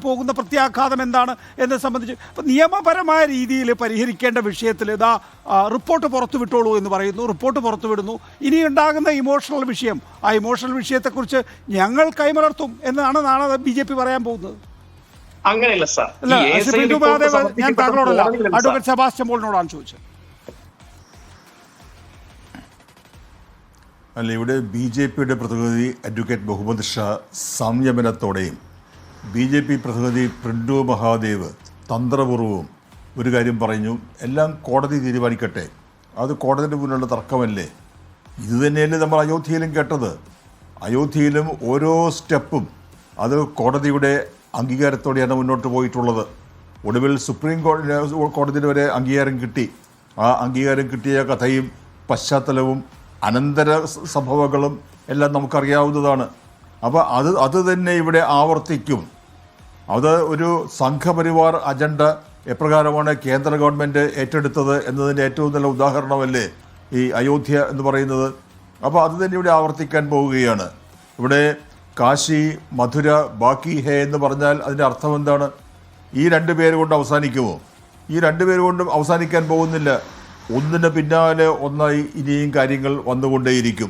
പോകുന്ന പ്രത്യാഘാതം എന്താണ് എന്നെ സംബന്ധിച്ച് ഇപ്പം നിയമപരമായ രീതിയിൽ പരിഹരിക്കേണ്ട വിഷയത്തിൽ ഇതാ റിപ്പോർട്ട് പുറത്തുവിട്ടോളൂ എന്ന് പറയുന്നു, റിപ്പോർട്ട് പുറത്തുവിടുന്നു. ഇനി ഉണ്ടാകുന്ന ഇമോഷണൽ വിഷയം, ആ ഇമോഷണൽ വിഷയത്തെക്കുറിച്ച് ഞങ്ങൾ കൈമലർത്തും എന്നാണ് നാളെ BJP പറയാൻ പോകുന്നത്. അങ്ങനെയല്ല സാർ. ഞാൻ താങ്കളോടല്ല, അഡ്വക്കേറ്റ് സെബാസ്റ്റ്യൻ പോളിനോടാണ് ചോദിച്ചത്. അല്ല, ഇവിടെ BJPയുടെ പ്രതിനിധി അഡ്വക്കേറ്റ് മുഹമ്മദ് ഷാ സംയമനത്തോടെയും BJP പ്രതിനിധി പ്രിൻഡു മഹാദേവ് തന്ത്രപൂർവ്വവും ഒരു കാര്യം പറഞ്ഞു, എല്ലാം കോടതി തീരുമാനിക്കട്ടെ, അത് കോടതിയുടെ മുന്നിലുള്ള തർക്കമല്ലേ. ഇത് തന്നെയല്ലേ നമ്മൾ അയോധ്യയിലും കേട്ടത്. അയോധ്യയിലും ഓരോ സ്റ്റെപ്പും അത് കോടതിയുടെ അംഗീകാരത്തോടെയാണ് മുന്നോട്ട് പോയിട്ടുള്ളത്. ഒടുവിൽ സുപ്രീം കോടതിയിൽ വരെ അംഗീകാരം കിട്ടി. ആ അംഗീകാരം കിട്ടിയ കഥയും പശ്ചാത്തലവും അനന്തര സംഭവങ്ങളും എല്ലാം നമുക്കറിയാവുന്നതാണ്. അപ്പോൾ അത് തന്നെ ഇവിടെ ആവർത്തിക്കും. അത് ഒരു സംഘപരിവാർ അജണ്ട എപ്രകാരമാണ് കേന്ദ്ര ഗവൺമെൻറ് ഏറ്റെടുത്തത് എന്നതിൻ്റെ ഏറ്റവും നല്ല ഉദാഹരണമല്ലേ ഈ അയോധ്യ എന്ന് പറയുന്നത്. അപ്പോൾ അത് തന്നെ ഇവിടെ ആവർത്തിക്കാൻ പോവുകയാണ്. ഇവിടെ കാശി മധുര ബാക്കി ഹേ എന്ന് പറഞ്ഞാൽ അതിൻ്റെ അർത്ഥം എന്താണ്? ഈ രണ്ട് പേര് കൊണ്ട് അവസാനിക്കുമോ? ഈ രണ്ട് പേര് കൊണ്ടും അവസാനിക്കാൻ പോകുന്നില്ല. ഒന്നിന് പിന്നാലെ ഒന്നായി ഇനിയും കാര്യങ്ങൾ വന്നുകൊണ്ടേയിരിക്കും.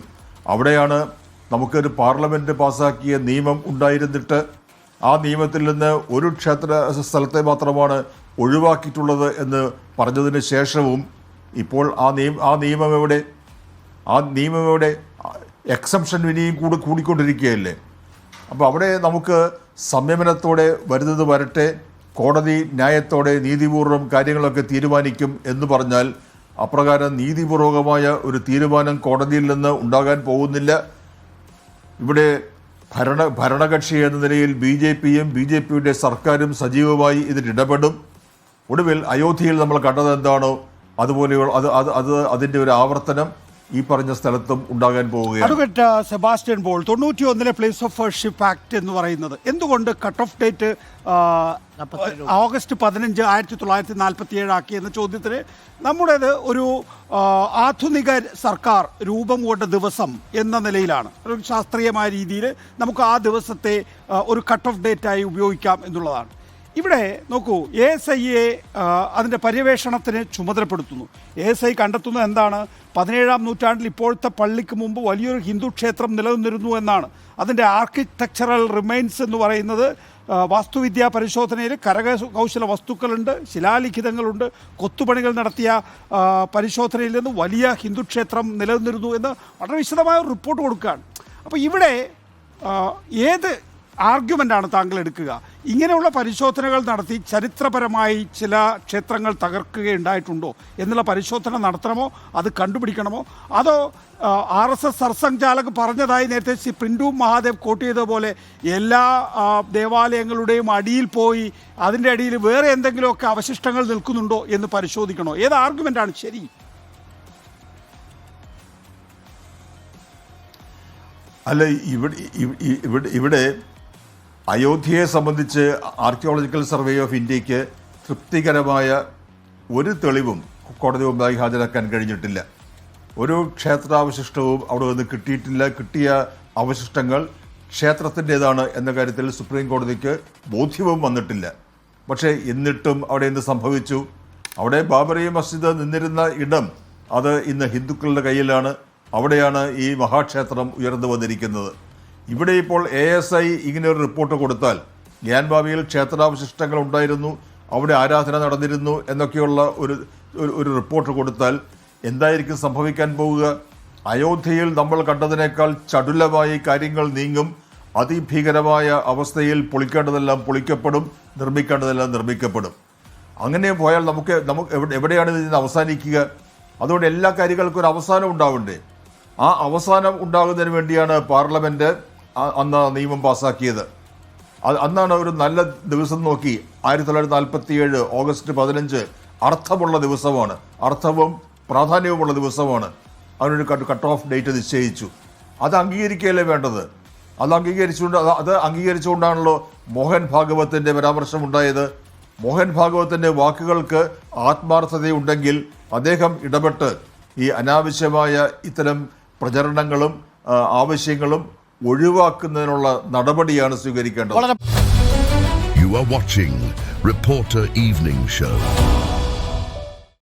അവിടെയാണ് നമുക്കൊരു പാർലമെൻറ്റ് പാസ്സാക്കിയ നിയമം ഉണ്ടായിരുന്നിട്ട് ആ നിയമത്തിൽ നിന്ന് ഒരു ക്ഷേത്ര സ്ഥലത്തെ മാത്രമാണ് ഒഴിവാക്കിയിട്ടുള്ളത് എന്ന് പറഞ്ഞതിന് ശേഷവും ഇപ്പോൾ ആ നിയമം എവിടെ? എക്സംഷൻ ഇനിയും കൂടിക്കൊണ്ടിരിക്കുകയല്ലേ. അപ്പോൾ അവിടെ നമുക്ക് സംയമനത്തോടെ വരുന്നത് വരട്ടെ, കോടതി ന്യായത്തോടെ നീതിപൂർവ്വം കാര്യങ്ങളൊക്കെ തീരുമാനിക്കും എന്ന് പറഞ്ഞാൽ അപ്രകാരം നീതിപൂർവകമായ ഒരു തീരുമാനം കോടതിയിൽ നിന്ന് ഉണ്ടാകാൻ പോകുന്നില്ല. ഇവിടെ ഭരണകക്ഷി എന്ന നിലയിൽ BJPയും BJPയുടെ സർക്കാരും സജീവമായി ഇതിൽ ഇടപെടും. ഒടുവിൽ അയോധ്യയിൽ നമ്മൾ കണ്ടത് എന്താണോ അതുപോലെയുള്ള അതിൻ്റെ ഒരു ആവർത്തനം ഈ പറഞ്ഞ സ്ഥലത്തും ഉണ്ടാകാൻ പോവുകയാണ്. Advocate Sebastian Paul, 91 place of worship act എന്ന് പറയുന്നത് എന്തുകൊണ്ട് കട്ട് ഓഫ് ഡേറ്റ് ഓഗസ്റ്റ് 15, 1947 ആക്കി എന്ന ചോദ്യത്തിന് നമ്മുടേത് ഒരു ആധുനിക സർക്കാർ രൂപം കൊണ്ട ദിവസം എന്ന നിലയിലാണ്. ഒരു ശാസ്ത്രീയമായ രീതിയിൽ നമുക്ക് ആ ദിവസത്തെ ഒരു കട്ട് ഓഫ് ഡേറ്റായി ഉപയോഗിക്കാം എന്നുള്ളതാണ്. ഇവിടെ നോക്കൂ, ASIയെ അതിൻ്റെ പര്യവേഷണത്തിന് ചുമതലപ്പെടുത്തുന്നു. ASI കണ്ടെത്തുന്നത് എന്താണ്? 17-ാം നൂറ്റാണ്ടിൽ ഇപ്പോഴത്തെ പള്ളിക്ക് മുമ്പ് വലിയൊരു ഹിന്ദു ക്ഷേത്രം നിലനിന്നിരുന്നു എന്നാണ്. അതിൻ്റെ ആർക്കിടെക്ചറൽ റിമൈൻസ് എന്ന് പറയുന്നത് വാസ്തുവിദ്യാ പരിശോധനയിൽ കരകൗശല വസ്തുക്കളുണ്ട്, ശിലാലിഖിതങ്ങളുണ്ട്, കൊത്തുപണികൾ നടത്തിയ പരിശോധനയിൽ നിന്ന് വലിയ ഹിന്ദു ക്ഷേത്രം നിലനിന്നിരുന്നു എന്ന് വളരെ വിശദമായ ഒരു റിപ്പോർട്ട് കൊടുക്കുകയാണ്. അപ്പോൾ ഇവിടെ ഏത് ആർഗ്യുമെൻ്റാണ് താങ്കൾ എടുക്കുക? ഇങ്ങനെയുള്ള പരിശോധനകൾ നടത്തി ചരിത്രപരമായി ചില ക്ഷേത്രങ്ങൾ തകർക്കുകയുണ്ടായിട്ടുണ്ടോ എന്നുള്ള പരിശോധന നടത്തണമോ, അത് കണ്ടുപിടിക്കണമോ? അതോ RSS സർസംഘചാലക് പറഞ്ഞതായി നേരത്തെ ശ്രീ പ്രിൻഡു മഹാദേവ് കോട്ട് ചെയ്തതുപോലെ എല്ലാ ദേവാലയങ്ങളുടെയും അടിയിൽ പോയി അതിൻ്റെ അടിയിൽ വേറെ എന്തെങ്കിലുമൊക്കെ അവശിഷ്ടങ്ങൾ നിൽക്കുന്നുണ്ടോ എന്ന് പരിശോധിക്കണോ? ഏത് ആർഗ്യുമെൻ്റാണ് ശരി? അല്ല, ഇവിടെ അയോധ്യയെ സംബന്ധിച്ച് ആർക്കിയോളജിക്കൽ സർവേ ഓഫ് ഇന്ത്യക്ക് തൃപ്തികരമായ ഒരു തെളിവും കോടതി മുമ്പായി ഹാജരാക്കാൻ കഴിഞ്ഞിട്ടില്ല. ഒരു ക്ഷേത്രാവശിഷ്ടവും അവിടെ നിന്ന് കിട്ടിയിട്ടില്ല. കിട്ടിയ അവശിഷ്ടങ്ങൾ ക്ഷേത്രത്തിൻ്റെതാണ് എന്ന കാര്യത്തിൽ സുപ്രീം കോടതിക്ക് ബോധ്യവും വന്നിട്ടില്ല. പക്ഷേ എന്നിട്ടും അവിടെ എന്ത് സംഭവിച്ചു? അവിടെ ബാബറി മസ്ജിദ് നിന്നിരുന്ന ഇടം അത് ഇന്ന് ഹിന്ദുക്കളുടെ കയ്യിലാണ്. അവിടെയാണ് ഈ മഹാക്ഷേത്രം ഉയർന്നു വന്നിരിക്കുന്നത്. ഇവിടെ ഇപ്പോൾ ASI ഇങ്ങനെ ഒരു റിപ്പോർട്ട് കൊടുത്താൽ ഗ്യാൻബാബിയിൽ ക്ഷേത്രാവശിഷ്ടങ്ങൾ ഉണ്ടായിരുന്നു, അവിടെ ആരാധന നടന്നിരുന്നു എന്നൊക്കെയുള്ള ഒരു റിപ്പോർട്ട് കൊടുത്താൽ എന്തായിരിക്കും സംഭവിക്കാൻ പോവുക? അയോധ്യയിൽ നമ്മൾ കണ്ടതിനേക്കാൾ ചടുലമായി കാര്യങ്ങൾ നീങ്ങും. അതിഭീകരമായ അവസ്ഥയിൽ പൊളിക്കേണ്ടതെല്ലാം പൊളിക്കപ്പെടും, നിർമ്മിക്കേണ്ടതെല്ലാം നിർമ്മിക്കപ്പെടും. അങ്ങനെ പോയാൽ നമുക്ക് എവിടെയാണ് ഇതിന് അവസാനിക്കുക? അതുകൊണ്ട് എല്ലാ കാര്യങ്ങൾക്കും ഒരു അവസാനം ഉണ്ടാവണ്ടേ? ആ അവസാനം ഉണ്ടാകുന്നതിന് വേണ്ടിയാണ് പാർലമെൻറ്റ് അന്ന് നിയമം പാസ്സാക്കിയത്. അന്നാണ് ഒരു നല്ല ദിവസം നോക്കി 1947 ഓഗസ്റ്റ് 15 അർത്ഥമുള്ള ദിവസമാണ്, അർത്ഥവും പ്രാധാന്യവുമുള്ള ദിവസമാണ്. അതിനൊരു കട്ട് ഓഫ് ഡേറ്റ് നിശ്ചയിച്ചു. അത് അംഗീകരിക്കുകയല്ലേ വേണ്ടത്? അത് അംഗീകരിച്ചുകൊണ്ടാണല്ലോ മോഹൻ ഭാഗവത്തിൻ്റെ പരാമർശം ഉണ്ടായത്. മോഹൻ ഭാഗവത്തിൻ്റെ വാക്കുകൾക്ക് ആത്മാർത്ഥതയുണ്ടെങ്കിൽ അദ്ദേഹം ഇടപെട്ട് ഈ അനാവശ്യമായ ഇത്തരം പ്രചരണങ്ങളും ആവശ്യങ്ങളും ഒഴിവാക്കുന്നതിനുള്ള നടപടിയാണ് സ്വീകരിക്കേണ്ടത്. You are watching Reporter Evening Show.